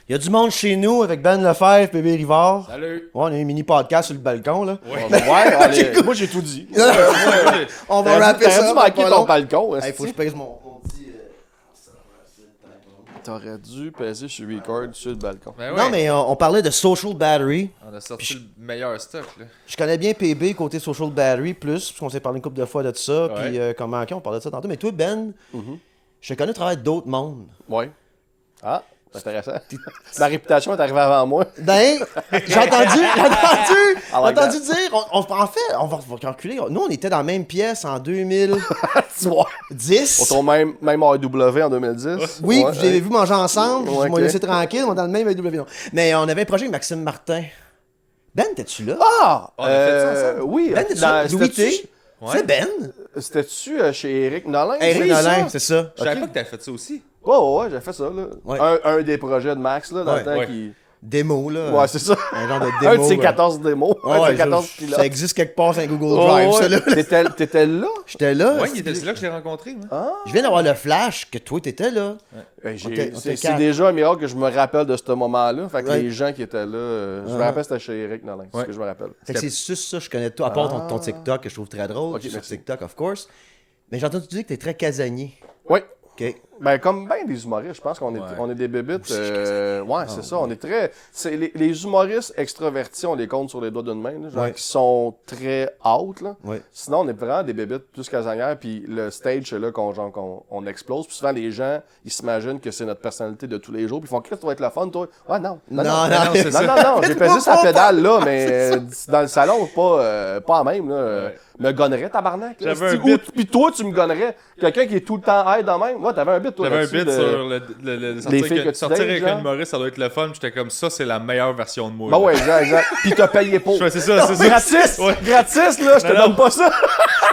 Il y a du monde chez nous avec Ben Lefebvre, Bébé Rivard. Salut! Ouais, on a un mini podcast sur le balcon, là. Moi j'ai tout dit. On va rapper ça. T'aurais dû manquer pas ton long. balcon. Hey, faut que je pèse mon petit... T'aurais dû peser sur record sur le balcon. Ben Non, mais on parlait de social battery. On a sorti le meilleur stock, là. Je connais bien PB côté social battery plus, parce qu'on s'est parlé une couple de fois de ça, Ouais. puis comment on parlait de ça tantôt. Mais toi, Ben, je te connais au travers d'autres mondes. Ouais. Ah, c'est intéressant. Ma réputation est arrivée avant moi. Ben, j'ai entendu like dire, en fait, on va calculer. Nous, on était dans la même pièce en 2010. Tu vois. On tourne même AW en 2010. Oui, Ouais, vous avez vu manger ensemble, Ouais, je m'en laissé tranquille, on est dans le même AW. Mais on avait un projet avec Maxime Martin. Ben, t'es-tu là? Ah! On a fait ça ensemble? Oui. Ben, t'es-tu là? Louis T. Ouais. C'est Ben. C'était-tu chez Éric Nolin? Eric c'est ça? Nolin, c'est ça. Je savais pas que t'avais fait ça aussi. Ouais, j'ai fait ça, là. Ouais. Un des projets de Max, là, dans Ouais. le temps Ouais. qui... Démo, là. Ouais, c'est ça. Un genre de Un démo. de ces 14 démos. Ouais, Un de ouais, ces 14 pilotes. ça existe quelque part sur un Google Oh, Drive, ouais. ça, là. T'étais là? J'étais là. Ouais, il était là que je l'ai rencontré, moi. Je viens d'avoir le flash que toi, t'étais là. On C'est quatre. déjà un miracle que je me rappelle de ce moment-là. Fait que Ouais. les gens qui étaient là, je me rappelle c'était chez Éric Nolin. C'est ce que je me rappelle. Fait que c'est juste ça, je connais tout, à part ton TikTok que je trouve très drôle. Ok, sur merci. TikTok, of course. Mais j'ai entendu dire que t'es très casanier. Oui. OK. Ben, comme bien des humoristes, je pense qu'on est, on est des bébites. Ouais, c'est ça. On est très. Les humoristes extravertis, on les compte sur les doigts d'une main, là, genre Ouais. qui sont très out. Là. Ouais. Sinon, on est vraiment des bébites plus casanières. Puis le stage, c'est là qu'on explose. Puis souvent, les gens, ils s'imaginent que c'est notre personnalité de tous les jours. Puis ils font Chris, tu vas être la fun, toi. Ah non. Non, c'est ça. Non, j'ai pesé sa pédale là, mais dans le salon, pas en même. Là. Me gonnerait, tabarnak. là. J'avais un Ou- bit. Puis toi, tu me gonnerais. Quelqu'un qui est tout le temps high dans même. Ouais, t'avais un bit, toi. J'avais un là-dessus bit de- sur le filles que tu sortir dates, avec genre. un humoriste, ça doit être le fun. J'étais comme ça, c'est la meilleure version de moi. Bah là. ouais, exact. Puis t'as payé pour. Ouais, c'est ça, c'est ça. Gratis! Ouais. Gratis, là, je te Non, donne non. pas ça.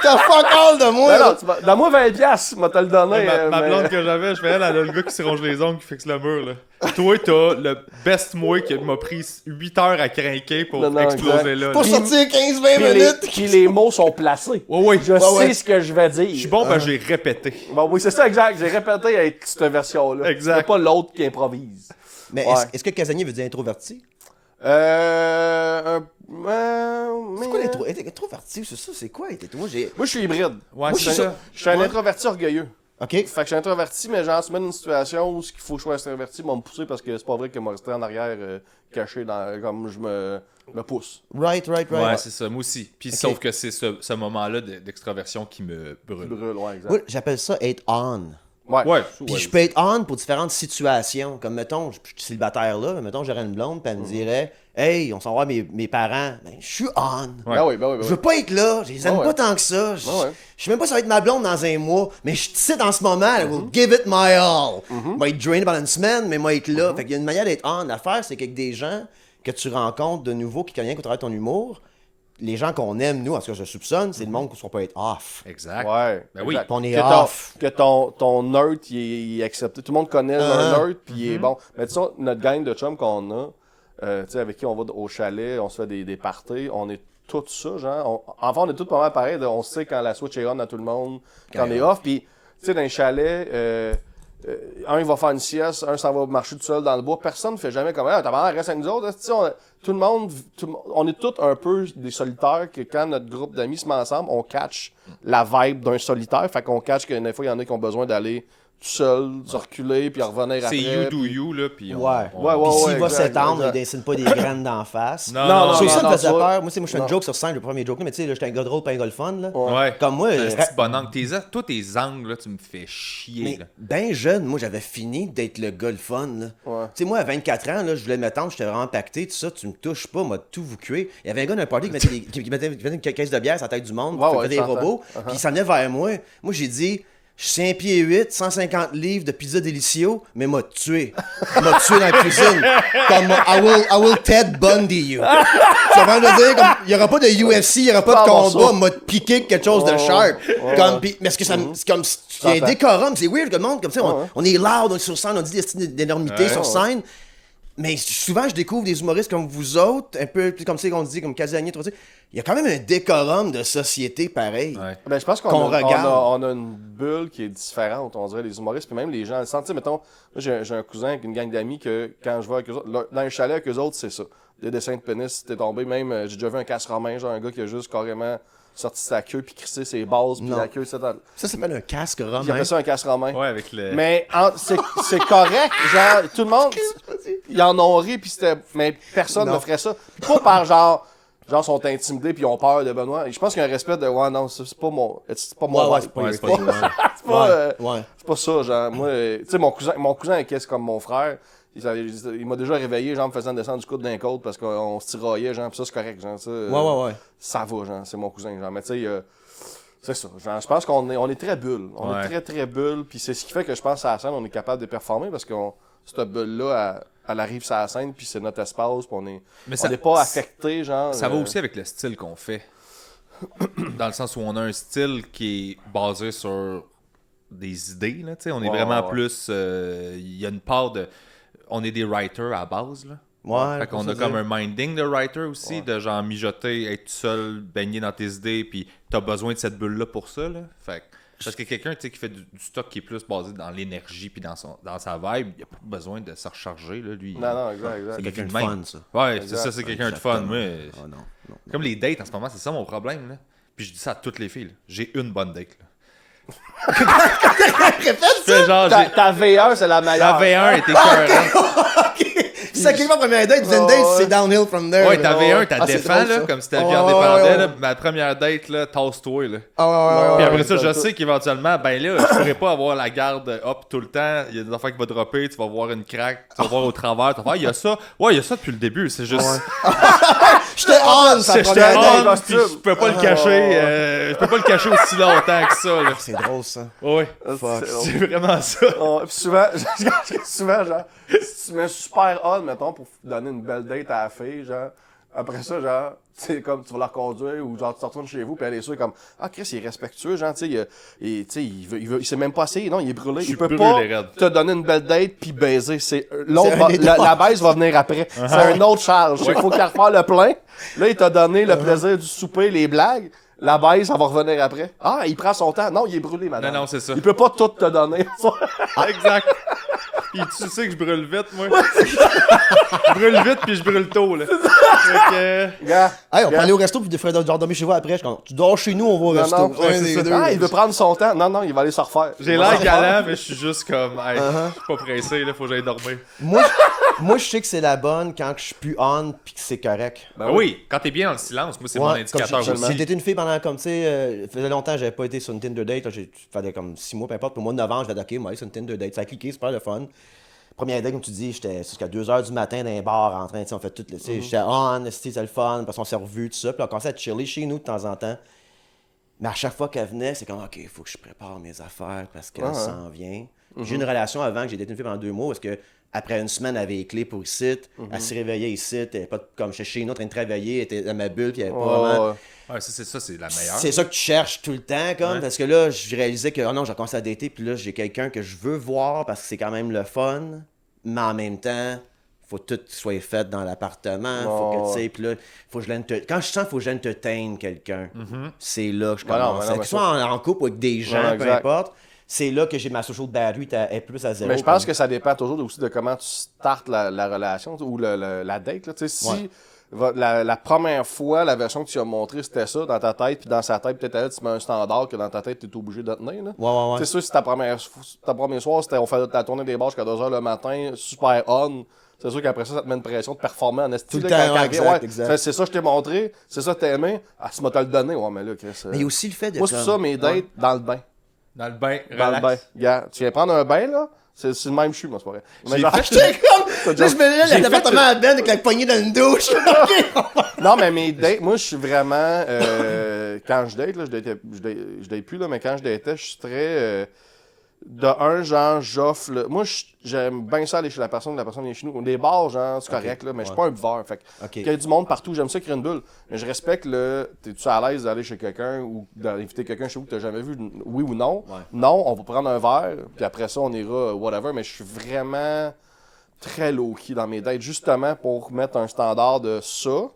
T'as fuck all de moi, Non, là. non, donne-moi 20 piastres, moi te le donner. Ma mais- blonde que j'avais, je fais elle a le gars qui se ronge les ongles qui fixe le mur. Là. Toi, t'as le best moi qui m'a pris 8 heures à craquer pour Non, exploser exact. là. Pour là. sortir 15-20 Puis les, minutes. puis les mots sont placés. Ouais, Je sais ouais. ce que je vais dire. Je suis bon, ben j'ai répété. Bon, oui, c'est ça, exact. J'ai répété avec cette version-là. Exact. C'est pas l'autre qui improvise. Mais Ouais. est-ce que casanier veut dire introverti? Mais... C'est quoi l'introverti? C'est ça, c'est quoi? Moi, j'ai... Moi, je suis hybride. Ouais, Moi, c'est ça. Je suis un Ouais. introverti orgueilleux. OK. Fait que je suis introverti, mais genre, se mettre dans une situation où il faut que je sois extraverti, ils vont me pousser parce que c'est pas vrai que moi rester en arrière caché comme je me pousse. Right. Ouais, c'est ça, moi aussi. Puis Ok. sauf que c'est ce moment-là d'extraversion qui me Je brûle. brûle, ouais, exact. Moi, j'appelle ça être on. Ouais. Puis je peux être on pour différentes situations. Comme, mettons, je suis célibataire là, mais mettons, j'aurais une blonde, puis elle me dirait « Hey, on s'en va voir mes parents. » Ben, je suis on. Ben oui. Je veux pas être là, je les aime Ouais. pas tant que ça. Je Ouais. je sais même pas si ça va être ma blonde dans un mois, mais je sais dans ce moment, I will give it my all. Moi être drained pendant une semaine, mais moi être là. Fait qu'il y a une manière d'être on. L'affaire, c'est qu'avec des gens que tu rencontres de nouveau qui connaissent qu'au travers de ton humour, les gens qu'on aime, nous, en tout cas je soupçonne, c'est le monde qui ne sont pas être off. Exact. Ouais. Ben oui. exact. On est que off. Que ton nerd, il est accepté. Tout le monde connaît un nerd, puis il est bon. Mais tu sais, notre gang de chums qu'on a, tu sais, avec qui on va au chalet, on se fait des parties, on est tous ça, genre. Enfin, on est tous pas mal pareils. On sait quand la switch est on à tout le monde, quand on est off. Puis, tu sais, dans les chalets, un il va faire une sieste, un s'en va marcher tout seul dans le bois. Personne ne fait jamais comme t'as vraiment reste avec nous autres. Tu sais, tout le monde, on est tous un peu des solitaires que quand notre groupe d'amis se met ensemble, on catch la vibe d'un solitaire. Fait qu'on catch que des fois, il y en a qui ont besoin d'aller tout seul, se reculer, puis revenir après. C'est you do you, là, puis on... Ouais. on- Ouais, Puis s'il va exact, s'étendre, il exact. dessine pas des graines d'en face. Non, Non, C'est non, ça qui non, me faisait toi- peur. Moi, je fais une non. joke sur scène, le premier joke, mais tu sais, là, j'étais un gars drôle, pas un gars le fun. Là. Ouais. Comme moi, C'est un petit bon angle. Toi, tes angles, là, tu me fais chier, mais là. ben jeune, moi, j'avais fini d'être le gars le fun. Là. Ouais. Tu sais, moi, à 24 ans, là, je voulais m'attendre, j'étais vraiment pacté, tout ça, tu me touches pas, moi, tout vous cuire. Il y avait un gars dans un party qui mettait une caisse de bière sur la tête du monde, Ouais, qui ouais, faisait des je t'entends. robots, puis il s'en venait vers moi. Moi, j'ai dit... Je suis 5 pieds 8, 150 livres de pizza délicieux, mais m'a tué. M'a tué dans la cuisine. Comme, I will Ted Bundy you. Ça veut dire, comme, il y aura pas de UFC, il y aura pas de Pas combat, ça. m'a piqué quelque chose de sharp. Comme, pis, mais est-ce que ça, c'est comme, il y a un T'entends. décorum, c'est weird, le monde, comme ça, Ouais. on est loud, on est sur scène, on dit des d'énormité Ouais, sur ouais. scène. Mais souvent, je découvre des humoristes comme vous autres, un peu comme ça qu'on dit, comme Casanier, tout ça. Il y a quand même un décorum de société pareil. Ouais. Ben, je pense qu'on Qu'on regarde. on a une bulle qui est différente, on dirait, les humoristes, puis même les gens. Tu sais, mettons, moi, j'ai un cousin avec une gang d'amis que, quand je vais avec eux autres, dans un chalet avec eux autres, c'est ça. Des dessins de pénis, t'es tombé, même, j'ai déjà vu un casse romain, genre un gars qui a juste carrément sorti sa queue, puis crissé ses bases, puis Non. la queue, c'est dans... Ça s'appelle un casque Il romain. appelle ça un casse romain. Ouais, avec le. Mais c'est correct, genre, tout le monde, ils en ont ri, puis c'était... Mais personne Non. ne ferait ça. Puis pas par genre sont intimidés, puis ils ont peur de Benoît. Je pense qu'il y a un respect de, ouais, non, c'est pas mon Ouais, vibe. c'est Ouais, c'est pas pas ouais. C'est pas, Ouais. c'est pas ça, genre, moi, tu sais, mon cousin est qu'est-ce comme mon frère, il m'a déjà réveillé, genre, me faisant descendre du coude d'un côte parce qu'on se tiraillait, genre, pis ça, c'est correct, genre, ça. Ouais. Ça va, genre, c'est mon cousin, genre, mais tu sais, c'est ça, genre, je pense on est très bulle. On Ouais. est très, très bulle, puis c'est ce qui fait que je pense à la scène, on est capable de performer parce que cette bulle-là, elle arrive sur la scène, puis c'est notre espace, puis on n'est pas affecté, genre. Ça va aussi avec le style qu'on fait. Dans le sens où on a un style qui est basé sur des idées, là, tu sais. On est vraiment ouais. plus... Il y a une part de... On est des writers à la base, là. Ouais. Fait qu'on a comme un minding de writer aussi, de genre mijoter, être tout seul, baigner dans tes idées, puis t'as besoin de cette bulle-là pour ça, là. Fait que, parce que quelqu'un, tu sais, qui fait du stock qui est plus basé dans l'énergie puis dans sa vibe, il a pas besoin de se recharger, là, lui. Non, exact. C'est quelqu'un de Même. fun, ça. Ouais, Exact. c'est ça, c'est quelqu'un de fun, mais... Oh non. Comme les dates en ce moment, c'est ça mon problème, là. Puis je dis ça à toutes les filles, là. J'ai une bonne date, là. Répète Je fais genre, j'ai... Ta V1, c'est la meilleure. La V1 était écœurante. C'est quelque part première date, deuxième date, c'est downhill from there. Ouais, là. ta V1, t'as Ah, c'est défend, drôle, là, ça. comme si ta vie Ouais, en ouais, dépendait, ouais, là. ouais. Ma première date, là, tasse-toi, là. Ah ouais. Puis après ça, je ouais, sais qu'éventuellement, ben là, je pourrais pas avoir la garde up tout le temps. Il y a des affaires qui vont dropper, tu vas voir une craque, tu vas voir au travers, tu vas voir, il y a ça. Ouais, il y a ça depuis le début, c'est juste... J'étais on, sa J'étais première on, date. puis je peux pas le cacher, je peux pas le cacher aussi longtemps que ça, là. C'est drôle, ça. Ouais, Fuck. c'est vraiment ça. Puis souvent, genre, si tu mets super on, mettons, pour donner une belle date à la fille, genre, après ça, genre, tu sais, comme tu vas la reconduire ou genre, tu te retournes chez vous, puis elle est sûre, comme, ah, Chris, il est respectueux, genre, tu sais, il s'est même pas essayé, non, il est brûlé. Il peut brûlé, pas raide. te donner une belle date puis baiser. L'autre, C'est un des la baise va venir après. C'est une autre charge. Il faut qu'elle refaire le plein. Là, il t'a donné le plaisir du souper, les blagues. La baise, ça va revenir après. Ah, il prend son temps. Non, il est brûlé, madame. Non, c'est ça. Il peut pas tout te donner. Exact. Puis tu sais que je brûle vite, moi. Je brûle vite, puis je brûle tôt, là. Fait que... Gars, Hey, on peut aller au resto puis des frères genre dormir chez vous après. Je suis comme, tu dors chez nous, on va au non, resto. non, Un ouais, c'est des ça. deux. Ah, il veut prendre son temps. Non, il va aller se refaire. J'ai l'air galant, mais je suis juste comme, hey, je suis pas pressé, là, faut que j'aille dormir. Moi, je sais que c'est la bonne quand je suis plus on puis que c'est correct. Ben oui, quand t'es bien dans le silence, moi, c'est mon indicateur comme aussi. j'ai été une fille pendant, comme tu sais, faisait longtemps que j'avais pas été sur une Tinder date. Là, fallait comme 6 mois, peu importe. Pour le mois de novembre, je vais dire, ok, moi, c'est une Tinder date. Ça a cliqué, super le fun. Première date, comme tu dis, j'étais jusqu'à 2h du matin dans un bar en train, tu sais, on fait tout, tu sais, j'étais on, c'était le fun, parce qu'on s'est revus, tout ça. Puis on commençait à chiller chez nous de temps en temps. Mais à chaque fois qu'elle venait, c'est comme, ok, il faut que je prépare mes affaires parce qu'elle s'en vient. J'ai eu une relation avant que j'ai daté une fille pendant 2 mois parce que après une semaine, elle avait les clés pour ici. Elle s'est réveillée ici. Elle était pas comme chez nous en train de travailler. Elle était dans ma bulle. Puis elle avait pas vraiment... Ouais, ça, c'est la meilleure. C'est ça que tu cherches tout le temps, comme. Parce que là, je réalisais que, oh non, j'ai commencé à dater. Puis là, j'ai quelqu'un que je veux voir parce que c'est quand même le fun. Mais en même temps, faut que tout soit fait dans l'appartement. Faut que, tu sais, puis là, faut que quand je sens qu'il faut que j'entertain quelqu'un, c'est là que je commence. Que ce soit en couple ou avec des gens, peu importe. C'est là que j'ai ma social battery est plus à zéro. Mais je pense que ça dépend toujours aussi de comment tu startes la relation ou la date. Là. Si la première fois, la version que tu as montrée, c'était ça dans ta tête, puis dans sa tête, peut-être tu mets un standard que dans ta tête, tu es obligé de tenir. Là. Ouais. C'est sûr, si ta première soir, c'était on fait la tournée des bars jusqu'à 2h le matin, super on. C'est sûr qu'après ça te met une pression de performer en estime. Tout le temps, exact. C'est ça que je t'ai montré, c'est ça que t'as aimé. Ah, tu m'as te le donné. Ouais, mais là, Chris. Mais il y a aussi le fait de. Moi, c'est pour ça, mes dates, dans le bain. Dans le bain, Dans le bain. relax. Gars, tu viens prendre un bain, là, c'est le même chute, moi, c'est pas vrai. Mais J'ai genre, fait- J'étais comme. Là, je me lève l'appartement à Ben avec la poignée dans une douche. Non, mais mes dates, moi, je suis vraiment. Quand je date, là, je date plus, là, mais quand je datais, je suis très. De un, genre, j'offre. Moi, j'aime bien ça aller chez la personne vient chez nous. Les bars, genre, c'est correct, là, mais je suis pas un buveur. Fait que, il y a du monde partout, j'aime ça créer une bulle. Mais je respecte le. T'es-tu à l'aise d'aller chez quelqu'un ou d'inviter quelqu'un chez vous que t'as jamais vu, oui ou non? Ouais. Non, on va prendre un verre, puis après ça, on ira, whatever, mais je suis vraiment. très low-key dans mes dates, justement pour mettre un standard de ça.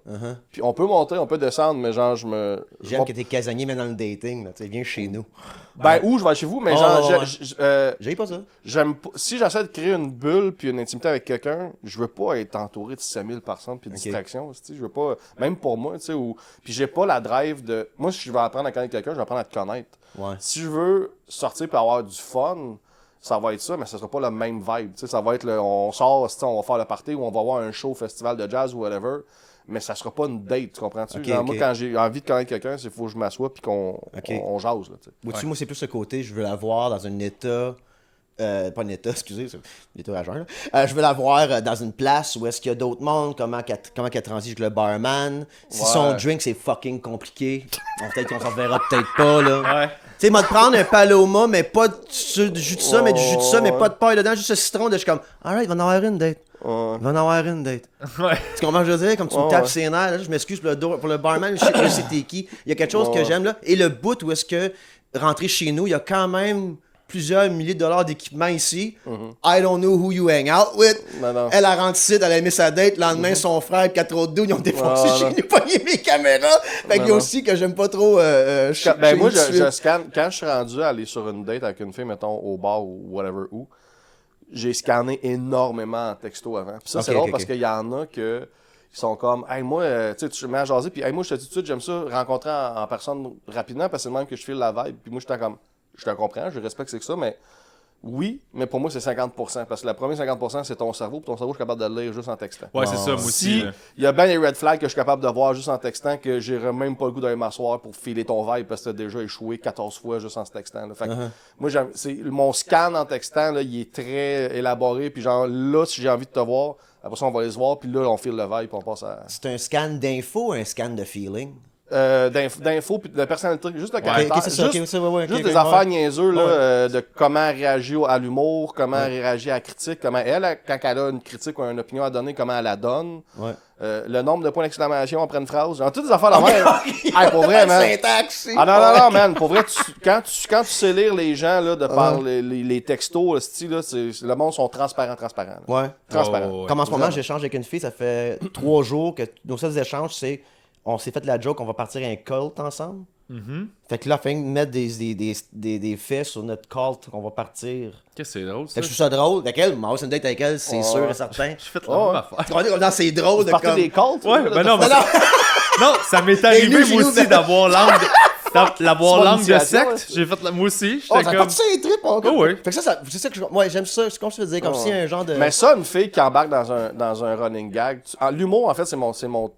Puis on peut monter, on peut descendre, mais genre, J'aime que t'es casanier, mais dans le dating, là. Tu sais, viens chez nous. Ben, où je vais chez vous, mais J'ai pas ça. si j'essaie de créer une bulle puis une intimité avec quelqu'un, je veux pas être entouré de 5000 personnes puis de distractions. Tu sais, je veux pas, même pour moi, tu sais, puis j'ai pas la drive de. Moi, si je veux apprendre à connaître quelqu'un, je vais apprendre à te connaître. Ouais. Si je veux sortir pour avoir du fun, ça va être ça, mais ça sera pas le même vibe. Tu sais, ça va être on sort, on va faire le party ou on va voir un show, festival de jazz ou whatever. Mais ça sera pas une date, tu comprends-tu? Moi, quand j'ai envie de connaître quelqu'un, il faut que je m'assoie puis qu'on jase. Là, Vois-tu, moi, c'est plus ce côté, je veux l'avoir dans un état. Pas un état, excusez, c'est l'état agent. Je veux l'avoir dans une place où est-ce qu'il y a d'autres mondes, comment qu'elle transige avec le barman. Si son drink, c'est fucking compliqué, peut-être qu'on s'en verra peut-être pas, là. Ouais. Tu sais, moi, de prendre un paloma, mais pas du jus de ça, mais du jus de ça, mais pas de paille dedans, juste ce citron, je suis comme, alright, il va en avoir une date. Il va en avoir une date. Ouais. Tu comprends ce que je veux dire? Comme tu me tapes ses nerfs, là, je m'excuse pour le barman, je sais pas c'était qui. Il y a quelque chose que j'aime, là. Et le bout où est-ce que, rentrer chez nous, il y a quand même plusieurs milliers de dollars d'équipement ici. I don't know who you hang out with. Non. Elle a rentré ici, elle a aimé sa date. Le lendemain, son frère et 4 autres dudes, ils ont défoncé chez nous, pogné mes caméras. Fait qu'il y a aussi que j'aime pas trop. Moi, je scanne. Quand je suis rendu à aller sur une date avec une fille, mettons, au bar ou whatever où, j'ai scanné énormément en texto avant. Puis ça, c'est drôle parce qu'il y en a que. Ils sont comme, hey, moi, tu sais, tu mets à jaser, puis hey, moi, je te dis tout de suite, j'aime ça, rencontrer en personne rapidement, parce que c'est le même que je file la vibe. Puis moi, j'étais comme, je te comprends, je respecte c'est que ça, mais oui, mais pour moi, c'est 50%. Parce que le premier 50%, c'est ton cerveau, puis ton cerveau, je suis capable de le lire juste en textant. Ouais, c'est ça, moi aussi. Il y a bien des red flags que je suis capable de voir juste en textant, que j'aurais même pas le goût d'aller m'asseoir pour filer ton vibe, parce que t'as déjà échoué 14 fois juste en se textant. Là. Fait que moi, mon scan en textant, là, il est très élaboré, puis genre, là, si j'ai envie de te voir, après ça, on va aller se voir, puis là, on file le vibe, puis on passe à... C'est un scan d'info ou un scan de feeling? D'infos puis de personnalité, juste le caractère, juste des affaires niaiseux là, de comment réagir à l'humour, comment réagir à la critique, comment elle, quand elle a une critique ou une opinion à donner, comment elle la donne, le nombre de points d'exclamation après une phrase, genre toutes des affaires de même. Hey, pour vrai, man. Non, man, pour vrai, quand tu sais lire les gens là, de par les textos, le style là, le monde sont transparents. Ouais. Transparents. Comme en ce moment, j'échange avec une fille, ça fait 3 jours que nos seuls échanges, c'est on s'est fait la joke, on va partir à un cult ensemble. Fait que là, afin de mettre des faits sur notre cult qu'on va partir. Qu'est-ce que c'est drôle, ça? Fait que je trouve ça drôle. Avec elle, moi, c'est une date avec elle, c'est sûr et certain. J'ai fait la même affaire. Tu comprends comme c'est drôle de Partir comme... des cultes? Ouais, ben non, mais non, ça m'est arrivé lui, moi aussi d'avoir langue de l'initiation, secte. J'ai fait moi aussi. Oh, J'étais ça comme... partit ça les tripes, hein, Oh, oui. Fait que ça, c'est ça que ouais, j'aime ça, c'est comme je te disais, comme si un genre de... Mais ça, une fille qui embarque dans un running gag, l'humour, en fait, c'est mon